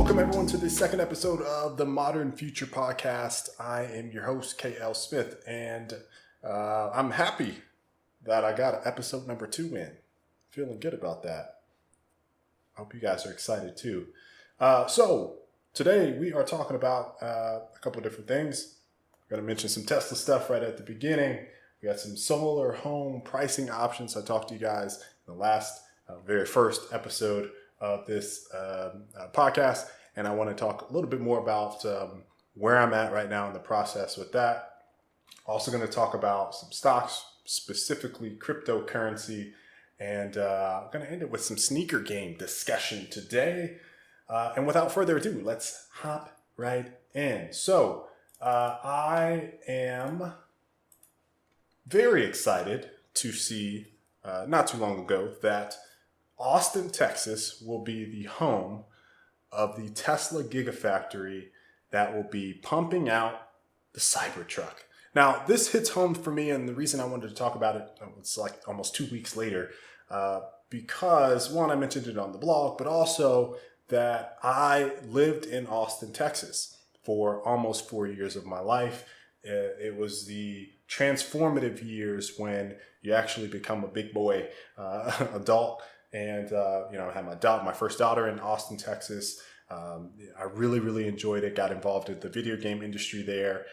Welcome everyone to the second episode of the MDRN Future Podcast. I am your host, KL Smith, and I'm happy that I got episode number 2 in. Feeling good about that. I hope you guys are excited too. So today we are talking about a couple of different things. I'm going to mention some Tesla stuff right at the beginning. We got some solar home pricing options. I talked to you guys in the last very first episode of this podcast, and I want to talk a little bit more about where I'm at right now in the process with that. Also going to talk about some stocks, specifically cryptocurrency, and I'm going to end it with some sneaker game discussion today. And without further ado, let's hop right in. So I am very excited to see, not too long ago, that Austin, Texas will be the home of the Tesla Gigafactory that will be pumping out the Cybertruck. Now, this hits home for me, and the reason I wanted to talk about it, it's like almost 2 weeks later, because one, I mentioned it on the blog, but also that I lived in Austin, Texas for almost 4 years of my life. It was the transformative years when you actually become a big boy adult. And, I had my first daughter in Austin, Texas. I really, really enjoyed it, got involved in the video game industry there.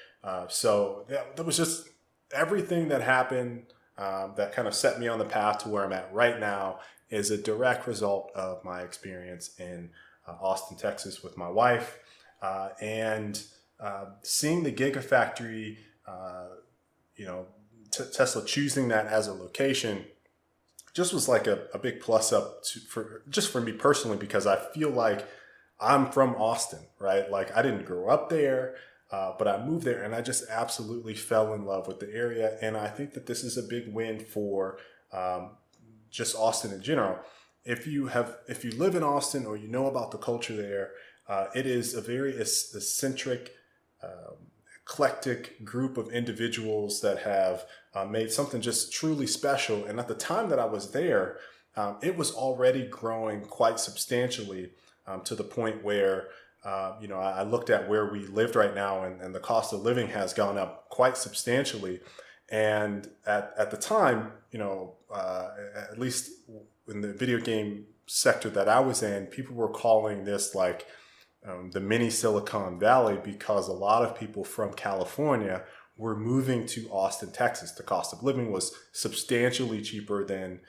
So that was just everything that happened that kind of set me on the path to where I'm at right now is a direct result of my experience in Austin, Texas with my wife. And seeing the Gigafactory, Tesla choosing that as a location just was like a big plus up for me personally, because I feel like I'm from Austin, right? Like I didn't grow up there, but I moved there and I just absolutely fell in love with the area. And I think that this is a big win for just Austin in general. If you live in Austin or you know about the culture there, it is a very eccentric, eclectic group of individuals that have made something just truly special. And at the time that I was there, it was already growing quite substantially to the point where, I looked at where we lived right now, and the cost of living has gone up quite substantially. And at the time, at least in the video game sector that I was in, people were calling this like the mini Silicon Valley, because a lot of people from California were moving to Austin, Texas. The cost of living was substantially cheaper than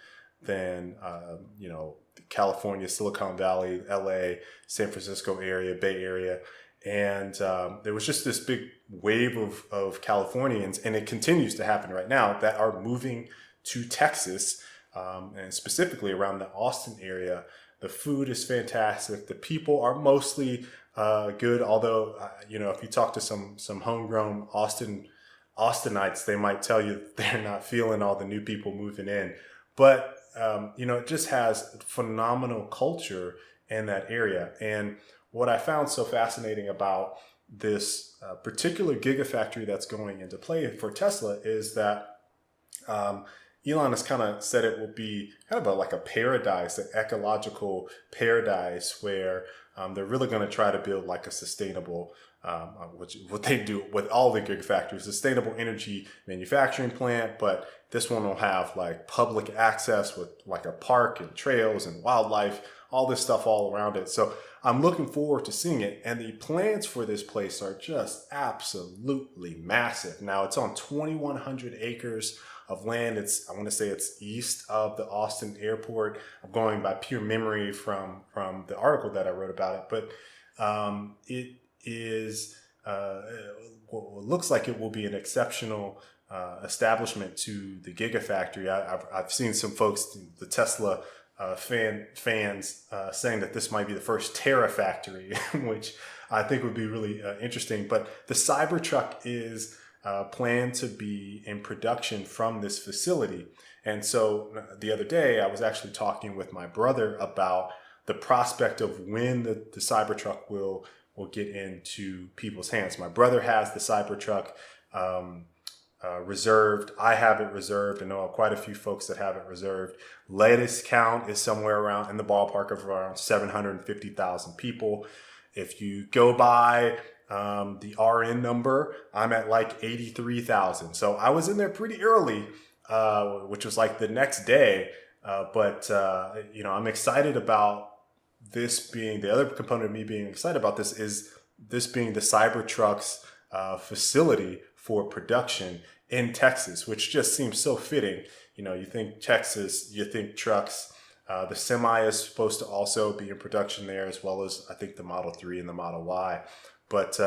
California, Silicon Valley, LA, San Francisco area, Bay Area. And there was just this big wave of Californians, and it continues to happen right now, that are moving to Texas, and specifically around the Austin area. The food is fantastic. The people are mostly good, although, if you talk to some homegrown Austinites, they might tell you they're not feeling all the new people moving in. But, it just has phenomenal culture in that area. And what I found so fascinating about this particular Gigafactory that's going into play for Tesla is that Elon has kind of said it will be kind of like a paradise, an ecological paradise, where they're really going to try to build like a sustainable, what they do with all the Gigafactories, sustainable energy manufacturing plant. But this one will have like public access with like a park and trails and wildlife, all this stuff all around it. So I'm looking forward to seeing it. And the plans for this place are just absolutely massive. Now it's on 2,100 acres of land. I want to say it's east of the Austin airport. I'm going by pure memory from the article that I wrote about it, but it is what looks like it will be an exceptional establishment to the Gigafactory. I've seen some folks, the Tesla fans, saying that this might be the first Terafactory, which I think would be really interesting. But the Cybertruck is planned to be in production from this facility. And so the other day, I was actually talking with my brother about the prospect of when the Cybertruck will get into people's hands. My brother has the Cybertruck reserved. I have it reserved. I know quite a few folks that have it reserved. Latest count is somewhere around in the ballpark of around 750,000 people. If you go by the RN number, I'm at like 83,000. So I was in there pretty early, which was like the next day. But I'm excited about this being the other component of me being excited about this is this being the Cybertruck's facility for production in Texas, which just seems so fitting. You think Texas, you think trucks. The Semi is supposed to also be in production there, as well as I think the Model 3 and the Model Y. But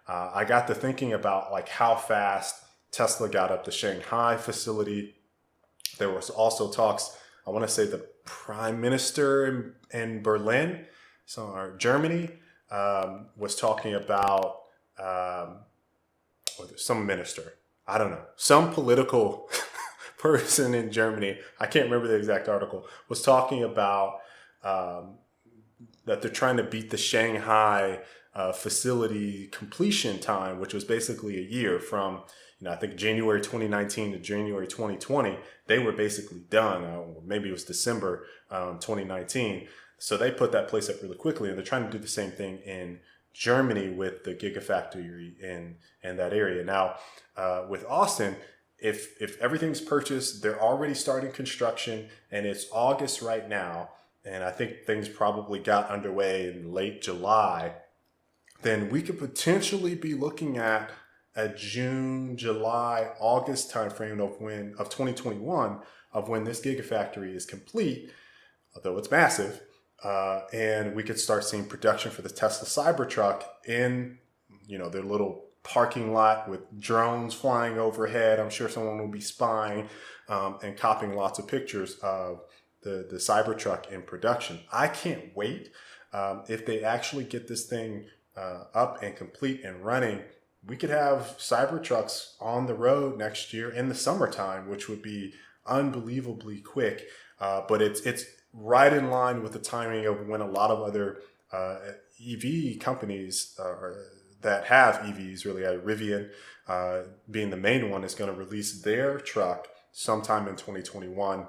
I got to thinking about like how fast Tesla got up the Shanghai facility. There was also talks, I want to say the prime minister in Berlin, or Germany, was talking about some minister, I don't know, some political person in Germany, I can't remember the exact article, was talking about that they're trying to beat the Shanghai facility completion time, which was basically a year from, I think January 2019 to January 2020, they were basically done. Maybe it was December 2019. So they put that place up really quickly, and they're trying to do the same thing in Germany with the Gigafactory in that area. Now, with Austin, if everything's purchased, they're already starting construction, and it's August right now, and I think things probably got underway in late July, then we could potentially be looking at a June, July, August timeframe of 2021 of when this Gigafactory is complete, although it's massive, and we could start seeing production for the Tesla Cybertruck in their little parking lot with drones flying overhead. I'm sure someone will be spying and copying lots of pictures of the Cybertruck in production. I can't wait. If they actually get this thing up and complete and running, we could have Cybertrucks on the road next year in the summertime, which would be unbelievably quick. But it's right in line with the timing of when a lot of other EV companies that have EVs, really, Rivian being the main one, is going to release their truck sometime in 2021.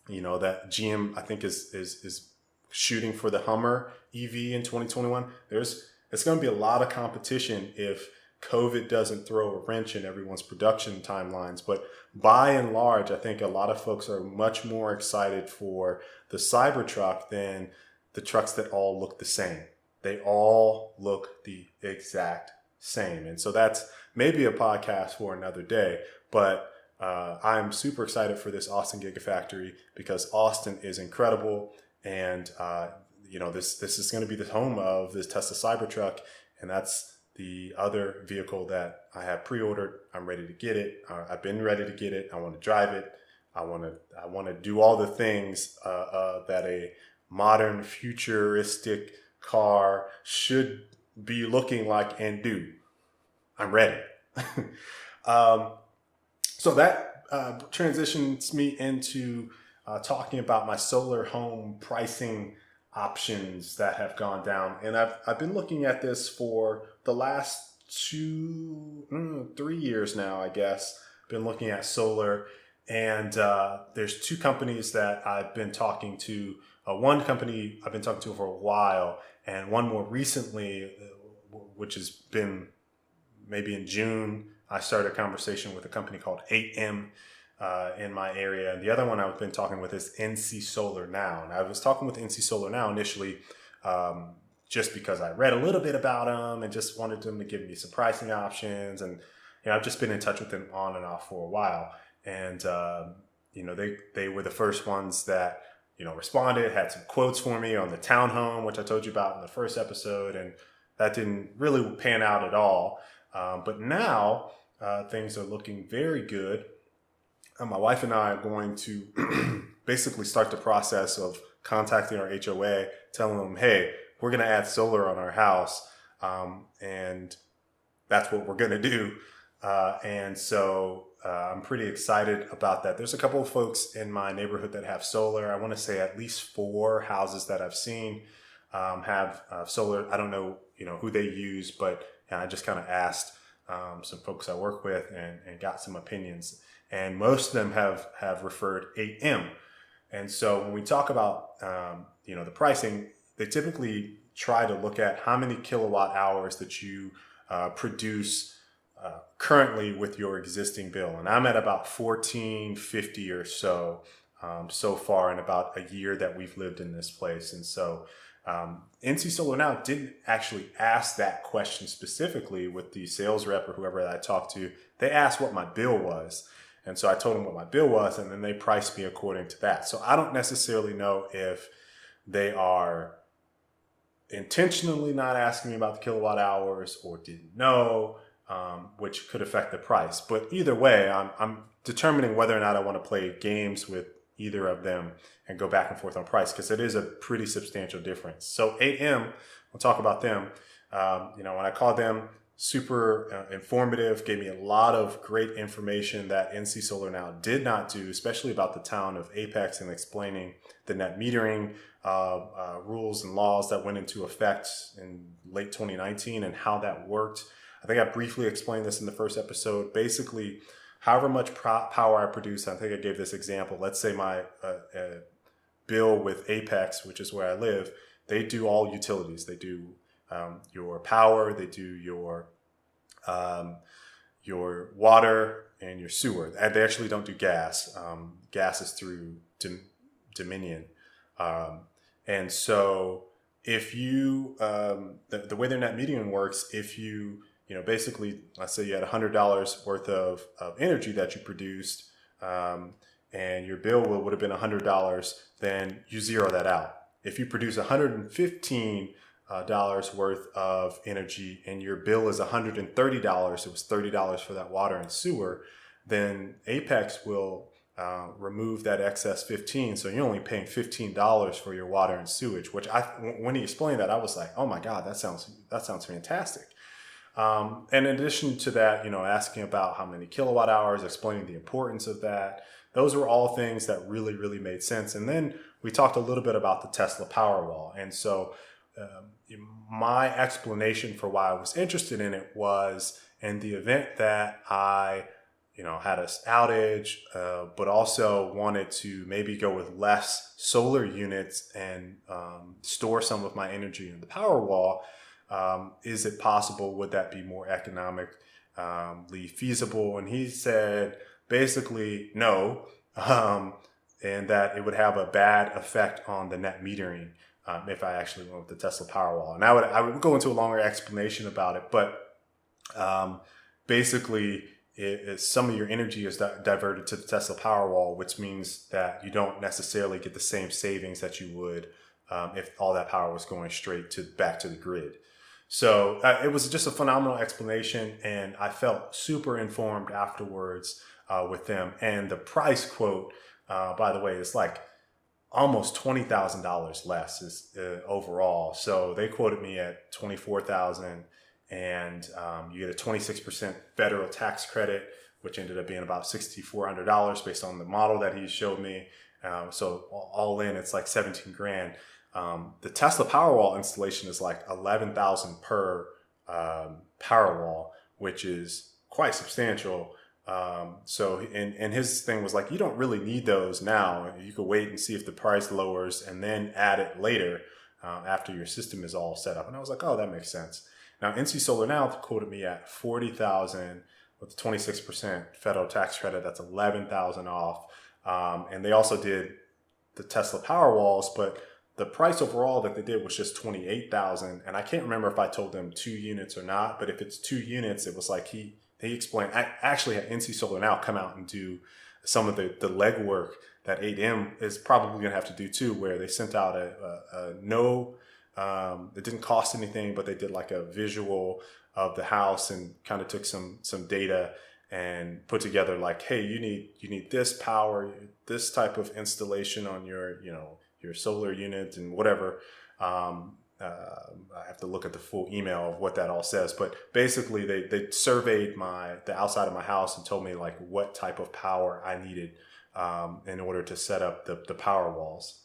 That GM, I think, is shooting for the Hummer EV in 2021. It's going to be a lot of competition if COVID doesn't throw a wrench in everyone's production timelines. But by and large, I think a lot of folks are much more excited for the Cybertruck than the trucks that all look the same. They all look the exact same. And so that's maybe a podcast for another day. But I'm super excited for this Austin Gigafactory because Austin is incredible. And, this is going to be the home of this Tesla Cybertruck. And that's the other vehicle that I have pre-ordered. I'm ready to get it. I've been ready to get it. I want to drive it. I want to do all the things that a modern, futuristic car should be looking like and do. I'm ready. So that transitions me into talking about my solar home pricing options that have gone down. And I've been looking at this for the last 3 years now, I guess. Been looking at solar, and there's two companies that I've been talking to. One company I've been talking to for a while, and one more recently, which has been maybe in June, I started a conversation with a company called 8M in my area. And the other one I've been talking with is NC Solar Now. And I was talking with NC Solar Now initially just because I read a little bit about them and just wanted them to give me some pricing options. And I've just been in touch with them on and off for a while. And they were the first ones that responded, had some quotes for me on the townhome, which I told you about in the first episode, and that didn't really pan out at all. But now things are looking very good. My wife and I are going to basically start the process of contacting our HOA, telling them, hey, we're going to add solar on our house, and that's what we're going to do. And so I'm pretty excited about that. There's a couple of folks in my neighborhood that have solar. I want to say at least 4 houses that I've seen have solar. I don't know, who they use, but I just kind of asked some folks I work with and got some opinions. And most of them have referred 8M. And so when we talk about, the pricing, they typically try to look at how many kilowatt hours that you produce currently with your existing bill. And I'm at about 1450 or so so far in about a year that we've lived in this place. And so NC Solar Now didn't actually ask that question specifically with the sales rep or whoever that I talked to. They asked what my bill was. And so I told them what my bill was, and then they priced me according to that. So I don't necessarily know if they are intentionally not asking me about the kilowatt hours or didn't know, which could affect the price. But either way, I'm determining whether or not I want to play games with either of them and go back and forth on price, because it is a pretty substantial difference. So 8M, we'll talk about them. When I called them, super informative, gave me a lot of great information that NC Solar Now did not do, especially about the town of Apex and explaining the net metering rules and laws that went into effect in late 2019 and how that worked. I think I briefly explained this in the first episode. Basically, however much power I produce, I think I gave this example. Let's say my bill with Apex, which is where I live, they do all utilities. They do your power, they do your water and your sewer. They actually don't do gas. Gas is through Dominion. And so if you, the way their net metering works, if you, basically, let's say you had $100 worth of energy that you produced, and your bill would have been $100, then you zero that out. If you produce $115 worth of energy and your bill is $130, it was $30 for that water and sewer, then Apex will remove that excess 15. So you're only paying $15 for your water and sewage, which when he explained that, I was like, oh my God, that sounds fantastic. And in addition to that, asking about how many kilowatt hours, explaining the importance of that, those were all things that really, really made sense. And then we talked a little bit about the Tesla Powerwall. And so my explanation for why I was interested in it was in the event that I had an outage, but also wanted to maybe go with less solar units and store some of my energy in the Powerwall. Is it possible? Would that be more economically feasible? And he said, basically, no, and that it would have a bad effect on the net metering if I actually went with the Tesla Powerwall. And I would go into a longer explanation about it, but basically, some of your energy is diverted to the Tesla Powerwall, which means that you don't necessarily get the same savings that you would if all that power was going straight back to the grid. So it was just a phenomenal explanation, and I felt super informed afterwards with them. And the price quote, by the way, is like almost $20,000 less overall. So they quoted me at $24,000. And you get a 26% federal tax credit, which ended up being about $6,400 based on the model that he showed me. So all in, it's like 17 grand. The Tesla Powerwall installation is like 11,000 per Powerwall, which is quite substantial. And his thing was like, you don't really need those now. You could wait and see if the price lowers and then add it later after your system is all set up. And I was like, oh, that makes sense. Now, NC Solar Now quoted me at $40,000 with the 26% federal tax credit. That's $11,000 off. And they also did the Tesla Powerwalls, but the price overall that they did was just $28,000. And I can't remember if I told them 2 units or not, but if it's 2 units, it was like he explained. I actually had NC Solar Now come out and do some of the legwork that 8M is probably going to have to do too, where they sent out it didn't cost anything, but they did like a visual of the house and kind of took some data and put together like, hey, you need this power, this type of installation on your solar unit and whatever. I have to look at the full email of what that all says, but basically they surveyed the outside of my house and told me like what type of power I needed in order to set up the power walls.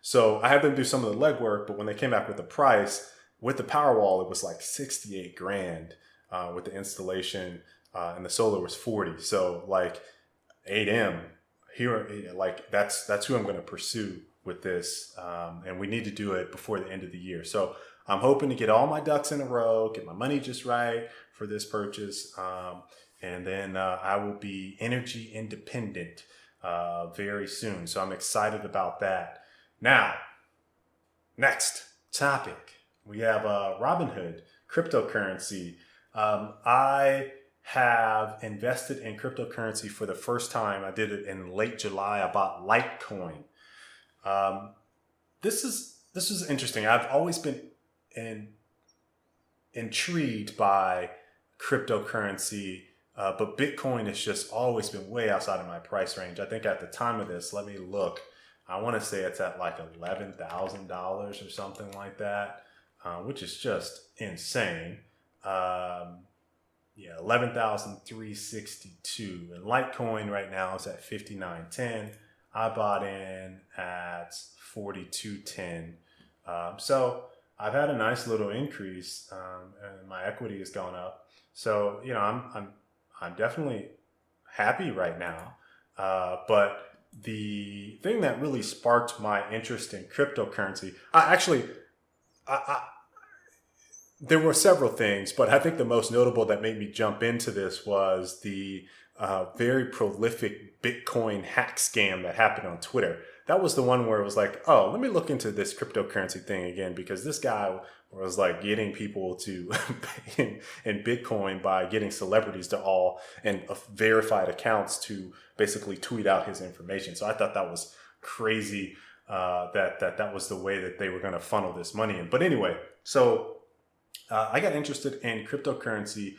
So I had them do some of the legwork, but when they came back with the price with the Powerwall, it was like 68 grand with the installation, and the solar was 40. So like 8M here, like that's who I'm going to pursue with this, and we need to do it before the end of the year. So I'm hoping to get all my ducks in a row, get my money just right for this purchase, and then I will be energy independent very soon. So I'm excited about that. Now, next topic, we have Robinhood Cryptocurrency. I have invested in cryptocurrency for the first time. I did it in late July. I bought Litecoin. This is interesting. I've always been intrigued by cryptocurrency, but Bitcoin has just always been way outside of my price range. I think at the time of this, let me look. I want to say it's at like $11,000 or something like that, which is just insane. Yeah, 11,362, and Litecoin right now is at 59.10. I bought in at 42.10. So I've had a nice little increase, and my equity has gone up. So I'm definitely happy right now. But the thing that really sparked my interest in cryptocurrency, there were several things, but I think the most notable that made me jump into this was the very prolific Bitcoin hack scam that happened on Twitter. That was the one where it was like, oh, let me look into this cryptocurrency thing again, because this guy was like getting people to pay in Bitcoin by getting celebrities to all and verified accounts to basically tweet out his information. So I thought that was crazy that was the way that they were going to funnel this money in. But anyway, so I got interested in cryptocurrency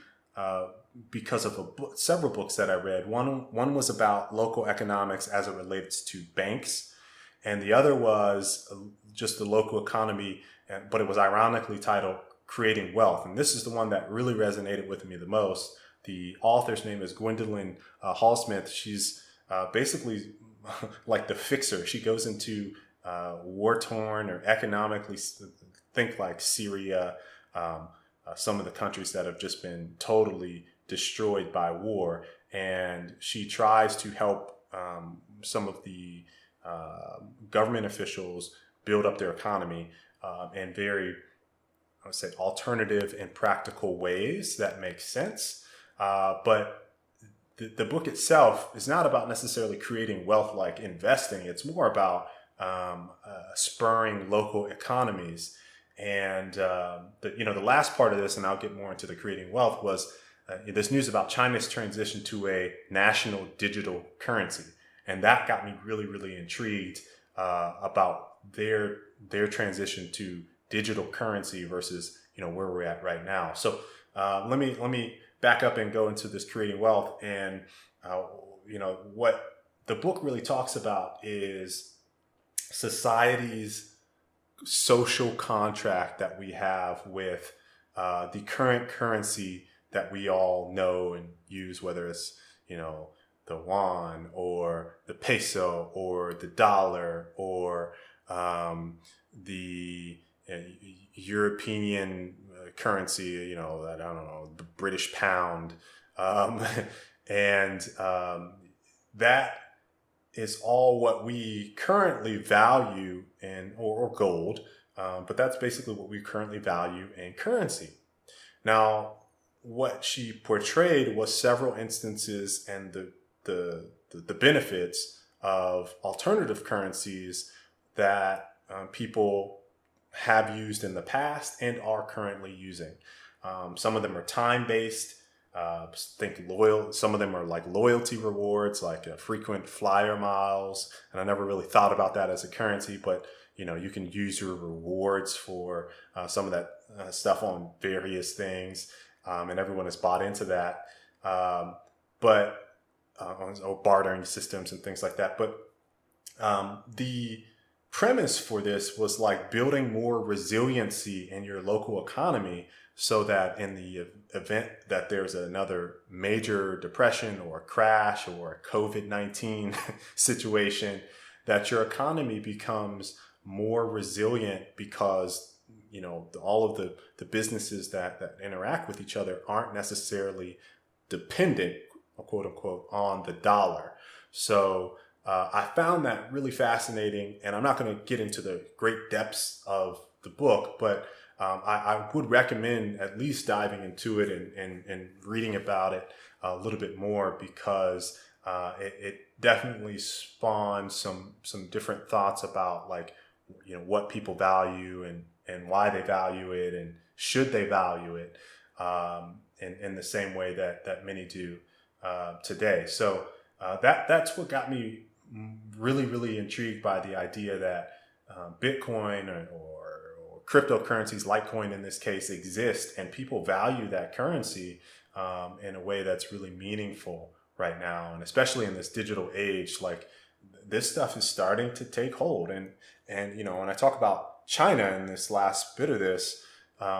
because of several books that I read. One was about local economics as it relates to banks, and the other was just the local economy, but it was ironically titled Creating Wealth. And this is the one that really resonated with me the most. The author's name is Gwendolyn Hall-Smith. She's basically like the fixer. She goes into war-torn or economically, think like Syria, some of the countries that have just been totally destroyed by war, and she tries to help some of the government officials build up their economy in very, I would say, alternative and practical ways that make sense. But the book itself is not about necessarily creating wealth like investing. It's more about spurring local economies. And the last part of this, and I'll get more into the creating wealth, was this news about China's transition to a national digital currency, and that got me really, really intrigued about their transition to digital currency versus where we're at right now. So let me back up and go into this creating wealth, and what the book really talks about is society's social contract that we have with the current currency that we all know and use, whether it's the yuan or the peso or the dollar or the European currency, I don't know, the British pound, and that is all what we currently value in, or gold, but that's basically what we currently value in currency. Now, what she portrayed was several instances and the benefits of alternative currencies that people have used in the past and are currently using. Some of them are time-based. Some of them are like loyalty rewards, like frequent flyer miles. And I never really thought about that as a currency, but you can use your rewards for some of that stuff on various things. And everyone has bought into that. Or bartering systems and things like that. But the premise for this was like building more resiliency in your local economy, so that in the event that there's another major depression or crash or a COVID-19 situation, that your economy becomes more resilient because, all of the businesses that interact with each other aren't necessarily dependent, quote unquote, on the dollar. So I found that really fascinating, and I'm not going to get into the great depths of the book, but I would recommend at least diving into it and reading about it a little bit more, because it definitely spawned some different thoughts about, like, what people value and why they value it, and should they value it in the same way that many do today. So that's what got me really, really intrigued by the idea that Bitcoin or cryptocurrencies, Litecoin in this case, exist, and people value that currency in a way that's really meaningful right now. And especially in this digital age, like, this stuff is starting to take hold. And when I talk about China in this last bit of this,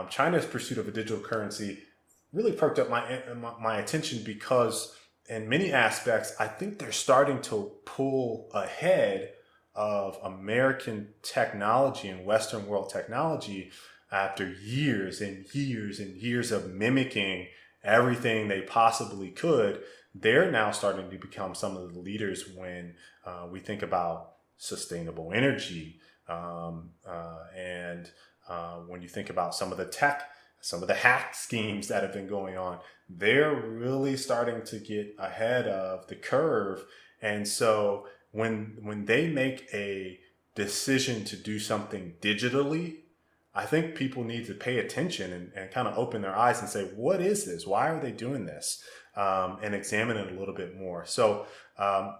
China's pursuit of a digital currency really perked up my attention, because in many aspects, I think they're starting to pull ahead of American technology and Western world technology after years and years and years of mimicking everything they possibly could. They're now starting to become some of the leaders when we think about sustainable energy, and when you think about some of the tech, some of the hack schemes that have been going on. They're really starting to get ahead of the curve. And so when they make a decision to do something digitally, I think people need to pay attention and kind of open their eyes and say, what is this? Why are they doing this? And examine it a little bit more. So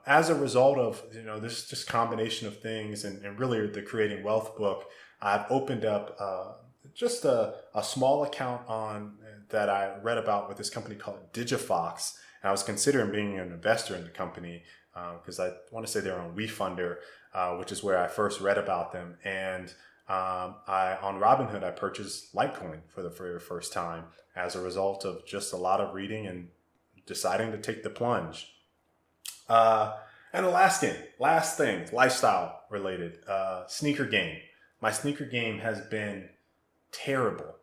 as a result of this just combination of things, and really the Creating Wealth book, I've opened up just a small account that I read about with this company called Digifox. And I was considering being an investor in the company because I want to say they're on WeFunder, which is where I first read about them. And on Robinhood, I purchased Litecoin for the very first time as a result of just a lot of reading and deciding to take the plunge. And the last thing, lifestyle related, sneaker game. My sneaker game has been terrible.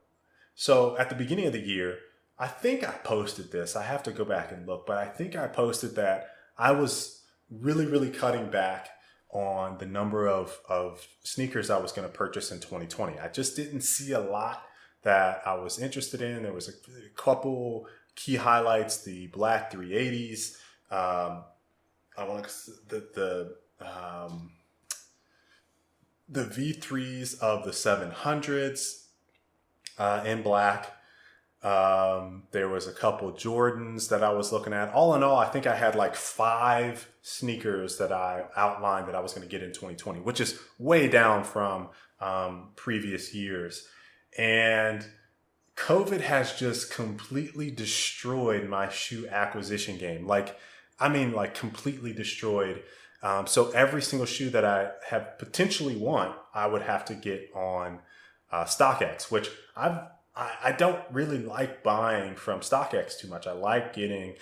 So at the beginning of the year, I think I posted this. I have to go back and look, but I think I posted that I was really, really cutting back on the number of sneakers I was going to purchase in 2020. I just didn't see a lot that I was interested in. There was a couple key highlights: the black 380s. I want the V3s of the 700s in black. There was a couple Jordans that I was looking at. All in all, I think I had like 5 sneakers that I outlined that I was going to get in 2020, which is way down from previous years. And COVID has just completely destroyed my shoe acquisition game. Like completely destroyed. So every single shoe that I have potentially want, I would have to get on StockX, which I don't really like buying from StockX too much. I like getting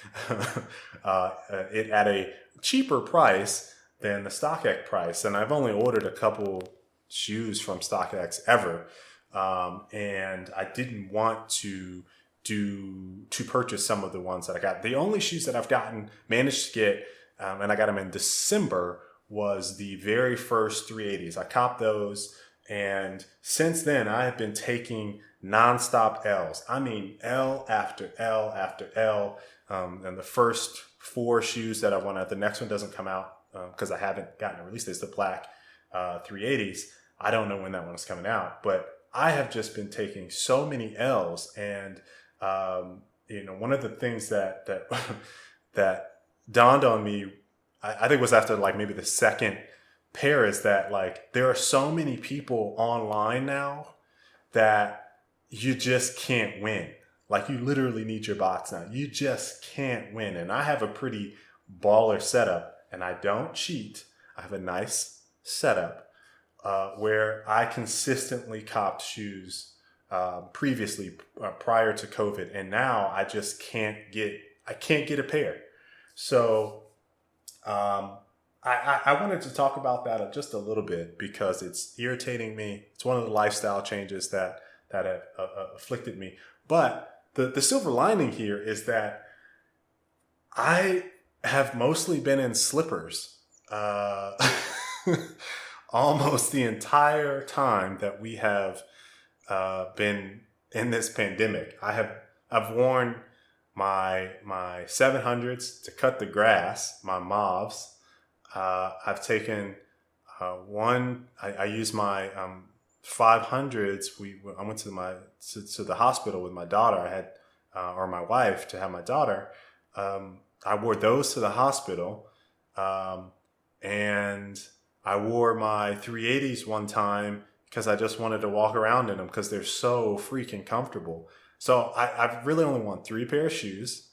it at a cheaper price than the StockX price. And I've only ordered a couple shoes from StockX ever. And I didn't want to purchase some of the ones that I got. The only shoes that I've managed to get, and I got them in December, was the very first 380s. I copped those. And since then, I have been taking nonstop L's. I mean, L after L after L. And the first 4 shoes that I wanted, the next one doesn't come out because I haven't gotten a release date. It's the black 380s. I don't know when that one is coming out, but I have just been taking so many L's. And, one of the things that dawned on me, I think it was after like maybe the second pair, is that like there are so many people online now that you just can't win. Like you literally need your bots now. You just can't win. And I have a pretty baller setup, and I don't cheat. I have a nice setup where I consistently copped shoes previously prior to COVID, and now I just can't get a pair. So I wanted to talk about that just a little bit because it's irritating me. It's one of the lifestyle changes that have afflicted me. But the silver lining here is that I have mostly been in slippers almost the entire time that we have been in this pandemic. I've worn my 700s to cut the grass, my mauves. I've taken I use my 500s. I went to the hospital with my daughter. I had or my wife to have my daughter. I wore those to the hospital, and I wore my 380s one time because I just wanted to walk around in them because they're so freaking comfortable. So I've really only worn 3 pair of shoes,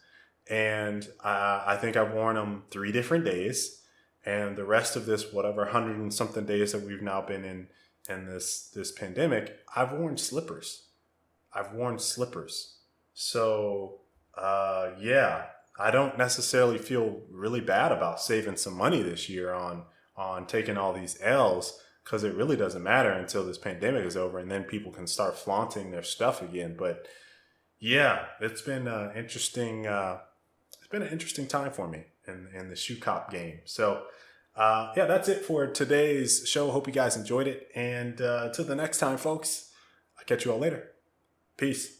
and I think I've worn them 3 different days. And the rest of this, whatever 100 and something days that we've now been in this pandemic, I've worn slippers. So yeah, I don't necessarily feel really bad about saving some money this year on taking all these L's, because it really doesn't matter until this pandemic is over, and then people can start flaunting their stuff again. But yeah, it's been interesting. It's been an interesting time for me in the shoe cop game. So yeah, that's it for today's show. Hope you guys enjoyed it. And till the next time, folks, I'll catch you all later. Peace.